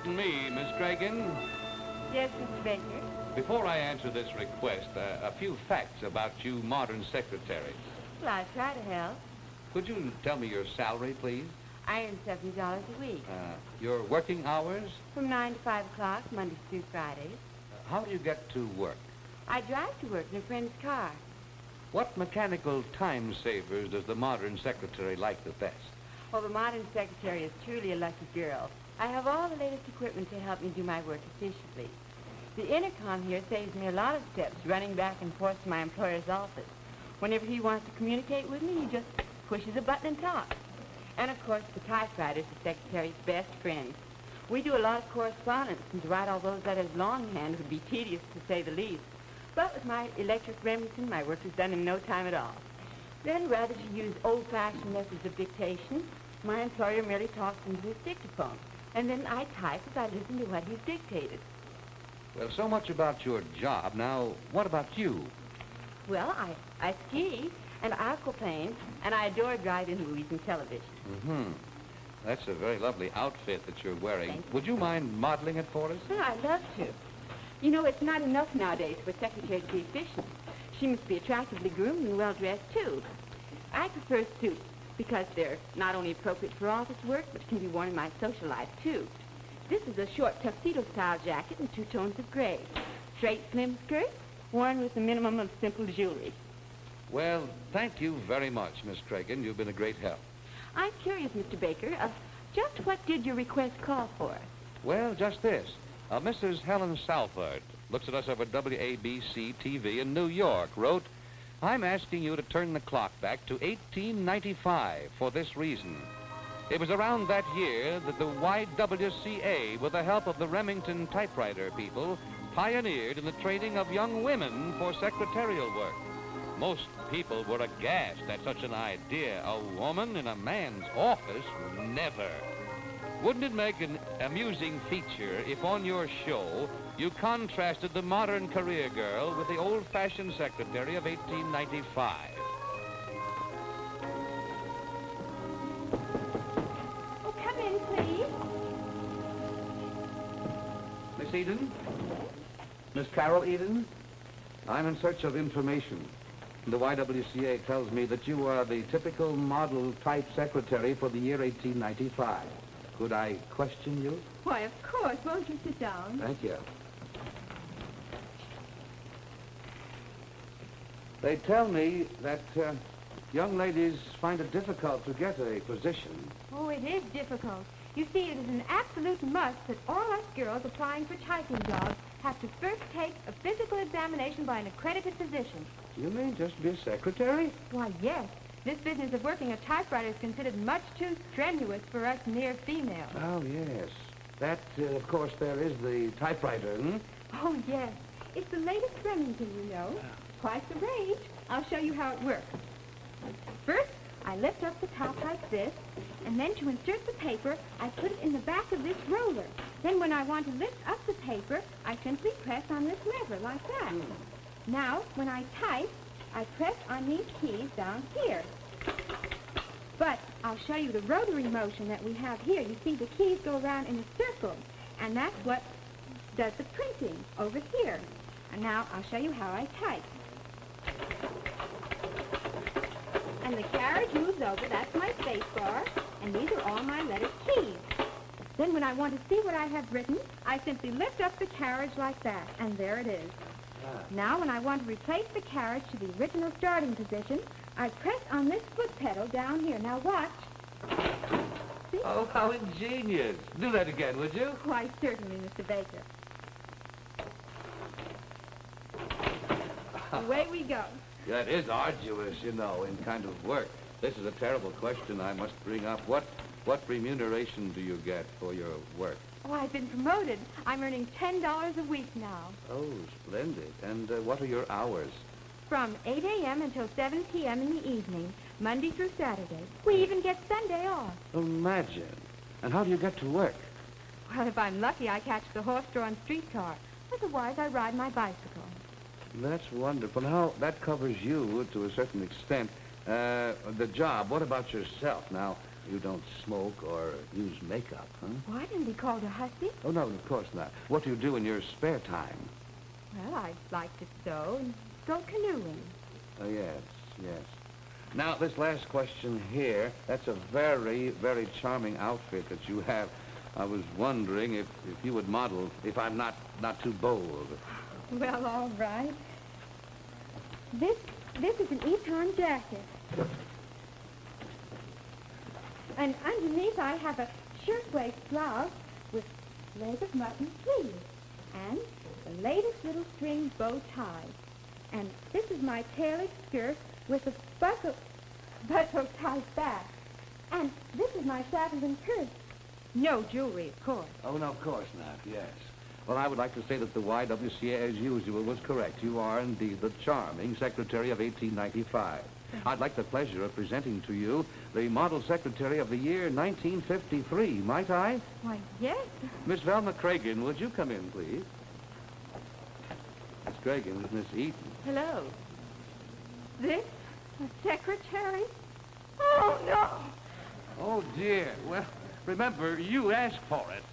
pardon me, Miss Dragon. Yes, Mr. Baker. Before I answer this request, a few facts about you modern secretaries. Well, I try to help. Could you tell me your salary, please? I earn $70 a week. Your working hours? From 9 to 5 o'clock, Mondays through Fridays. How do you get to work? I drive to work in a friend's car. What mechanical time savers does the modern secretary like the best? Well, the modern secretary is truly a lucky girl. I have all the latest equipment to help me do my work efficiently. The intercom here saves me a lot of steps running back and forth to my employer's office. Whenever he wants to communicate with me, he just pushes a button and talks. And, of course, the typewriter is the secretary's best friend. We do a lot of correspondence, and to write all those letters longhand would be tedious, to say the least. But with my electric Remington, my work is done in no time at all. Then, rather to use old-fashioned methods of dictation, my employer merely talks into his dictaphone. And then I type as I listen to what he's dictated. Well, so much about your job. Now, what about you? Well, I ski and aquaplane, and I adore drive-in movies and television. Mm-hmm. That's a very lovely outfit that you're wearing. Thank you. Would you mind modeling it for us? Well, I'd love to. You know, it's not enough nowadays for a secretary to be efficient. She must be attractively groomed and well-dressed, too. I prefer suits because they're not only appropriate for office work, but can be worn in my social life, too. This is a short tuxedo-style jacket in 2 tones of gray. Straight, slim skirt, worn with a minimum of simple jewelry. Well, thank you very much, Miss Dragon. You've been a great help. I'm curious, Mr. Baker, just what did your request call for? Well, just this. Mrs. Helen Salford looks at us over WABC TV in New York, wrote, I'm asking you to turn the clock back to 1895 for this reason. It was around that year that the YWCA, with the help of the Remington typewriter people, pioneered in the training of young women for secretarial work. Most people were aghast at such an idea. A woman in a man's office? Never. Wouldn't it make an amusing feature if on your show you contrasted the modern career girl with the old-fashioned secretary of 1895? Oh, come in, please. Miss Eden? Miss Carol Eden? I'm in search of information. The YWCA tells me that you are the typical model-type secretary for the year 1895. Could I question you? Why, of course. Won't you sit down? Thank you. They tell me that young ladies find it difficult to get a position. Oh, it is difficult. You see, it is an absolute must that all us girls applying for typing jobs have to first take a physical examination by an accredited physician. You mean just be a secretary? Why, yes. This business of working a typewriter is considered much too strenuous for us mere females. Oh, yes. That, of course, there is the typewriter, hmm? Oh, yes. It's the latest Remington, you know. Twice the range. I'll show you how it works. First, I lift up the top like this, and then to insert the paper, I put it in the back of this roller. Then when I want to lift up the paper, I simply press on this lever like that. Now, when I type, I press on these keys down here. But I'll show you the rotary motion that we have here. You see, the keys go around in a circle, and that's what does the printing over here. And now I'll show you how I type. And the carriage moves over. That's my space bar, and these are all my letter keys. Then when I want to see what I have written, I simply lift up the carriage like that, and there it is. Now, when I want to replace the carriage to the original starting position, I press on this foot pedal down here. Now, watch. See? Oh, how ingenious. Do that again, would you? Why, certainly, Mr. Baker. Away we go. That is arduous, you know, in kind of work. This is a terrible question I must bring up. What remuneration do you get for your work? Oh, I've been promoted. I'm earning $10 a week now. Oh, splendid. And what are your hours? From 8 a.m. until 7 p.m. in the evening, Monday through Saturday. We even get Sunday off. Imagine. And how do you get to work? Well, if I'm lucky, I catch the horse-drawn streetcar. Otherwise, I ride my bicycle. That's wonderful. Now, that covers you to a certain extent. The job, what about yourself? Now, You don't smoke or use makeup, huh? Why didn't he call her hussy? Oh, no, of course not. What do you do in your spare time? Well, I like to sew and go canoeing. Oh, yes, yes. Now, this last question here, that's a very, very charming outfit that you have. I was wondering if you would model, if I'm not too bold. Well, all right. This is an Eton jacket. And underneath I have a shirtwaist blouse with leg of mutton sleeves and the latest little string bow tie. And this is my tailored skirt with a buttock tied back. And this is my saddle and purse. No jewelry, of course. Oh, no, of course not, yes. Well, I would like to say that the YWCA, as usual, was correct. You are indeed the charming Secretary of 1895. I'd like the pleasure of presenting to you the Model Secretary of the year 1953. Might I? Why, yes. Miss Velma Cragen, would you come in, please? Miss Cragen, this is Miss Eaton. Hello. This? A secretary? Oh, no! Oh, dear. Well, remember, you asked for it.